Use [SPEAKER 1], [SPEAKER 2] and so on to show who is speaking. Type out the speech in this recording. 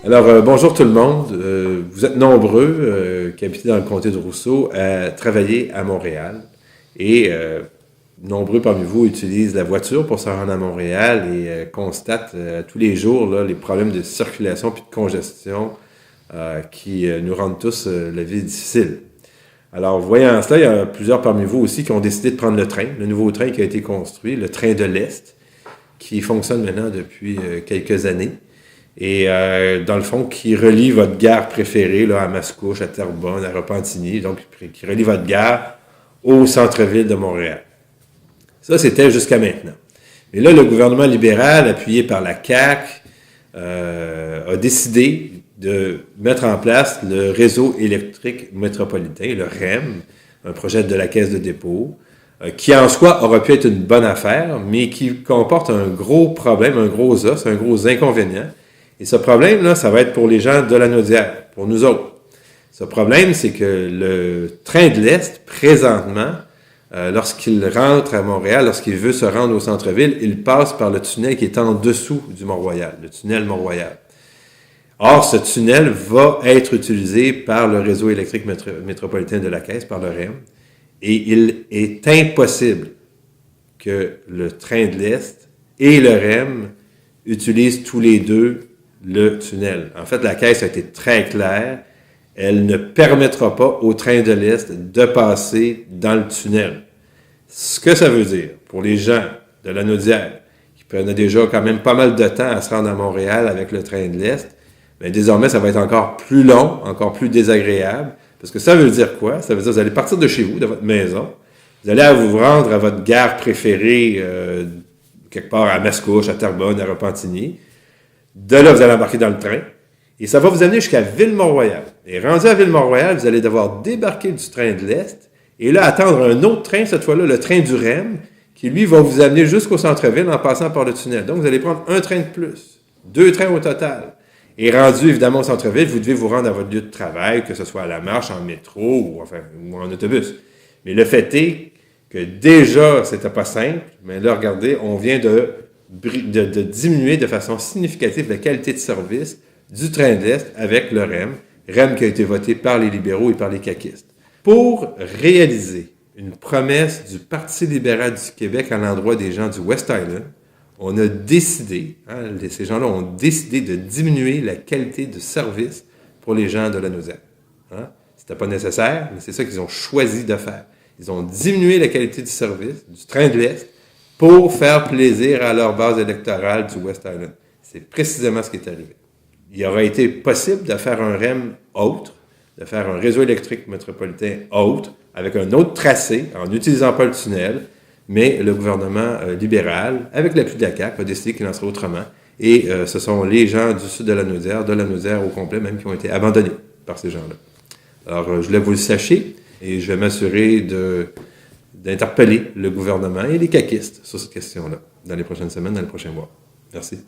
[SPEAKER 1] Bonjour tout le monde. Vous êtes nombreux qui habitez dans le comté de Rousseau à travailler à Montréal et nombreux parmi vous utilisent la voiture pour se rendre à Montréal et constatent tous les jours là, les problèmes de circulation puis de congestion qui nous rendent tous la vie difficile. Alors, voyant cela, il y a plusieurs parmi vous aussi qui ont décidé de prendre le train, le nouveau train qui a été construit, le train de l'Est, qui fonctionne maintenant depuis quelques années. Et dans le fond, qui relie votre gare préférée là, à Mascouche, à Terrebonne, à Repentigny, donc qui relie votre gare au centre-ville de Montréal. Ça, c'était jusqu'à maintenant. Mais là, le gouvernement libéral, appuyé par la CAQ, a décidé de mettre en place le réseau électrique métropolitain, le REM, un projet de la Caisse de dépôt, qui en soi aurait pu être une bonne affaire, mais qui comporte un gros problème, un gros os, un gros inconvénient. Et ce problème-là, ça va être pour les gens de la Naudière, pour nous autres. Ce problème, c'est que le train de l'Est, présentement, lorsqu'il rentre à Montréal, lorsqu'il veut se rendre au centre-ville, il passe par le tunnel qui est en dessous du Mont-Royal, le tunnel Mont-Royal. Or, ce tunnel va être utilisé par le réseau électrique métropolitain de la Caisse, par le REM, et il est impossible que le train de l'Est et le REM utilisent tous les deux le tunnel. En fait, la Caisse a été très claire. Elle ne permettra pas au train de l'Est de passer dans le tunnel. Ce que ça veut dire pour les gens de la Naudière, qui prenaient déjà quand même pas mal de temps à se rendre à Montréal avec le train de l'Est, bien, désormais, ça va être encore plus long, encore plus désagréable. Parce que ça veut dire quoi? Ça veut dire que vous allez partir de chez vous, de votre maison, vous allez vous rendre à votre gare préférée, quelque part à Mascouche, à Terrebonne, à Repentigny. De là, vous allez embarquer dans le train. Et ça va vous amener jusqu'à Ville-Mont-Royal. Et rendu à Ville-Mont-Royal, vous allez devoir débarquer du train de l'Est et là, attendre un autre train, cette fois-là, le train du REM, qui, lui, va vous amener jusqu'au centre-ville en passant par le tunnel. Donc, vous allez prendre un train de plus. 2 trains au total. Et rendu, évidemment, au centre-ville, vous devez vous rendre à votre lieu de travail, que ce soit à la marche, en métro ou en autobus. Mais le fait est que déjà, c'était pas simple, mais là, regardez, on vient de diminuer de façon significative la qualité de service du train de l'Est avec le REM qui a été voté par les libéraux et par les caquistes. Pour réaliser une promesse du Parti libéral du Québec à l'endroit des gens du West Island, on a décidé, ces gens-là ont décidé de diminuer la qualité de service pour les gens de la Naudière. C'était pas nécessaire, mais c'est ça qu'ils ont choisi de faire. Ils ont diminué la qualité du service du train de l'Est pour faire plaisir à leur base électorale du West Island. C'est précisément ce qui est arrivé. Il aurait été possible de faire un REM autre, de faire un réseau électrique métropolitain autre, avec un autre tracé, en n'utilisant pas le tunnel, mais le gouvernement libéral, avec l'appui de la CAQ, a décidé qu'il en serait autrement. Et ce sont les gens du sud de la Naudière au complet même, qui ont été abandonnés par ces gens-là. Alors, je voulais que vous le sachiez, et je vais m'assurer d'interpeller le gouvernement et les caquistes sur cette question-là dans les prochaines semaines, dans les prochains mois. Merci.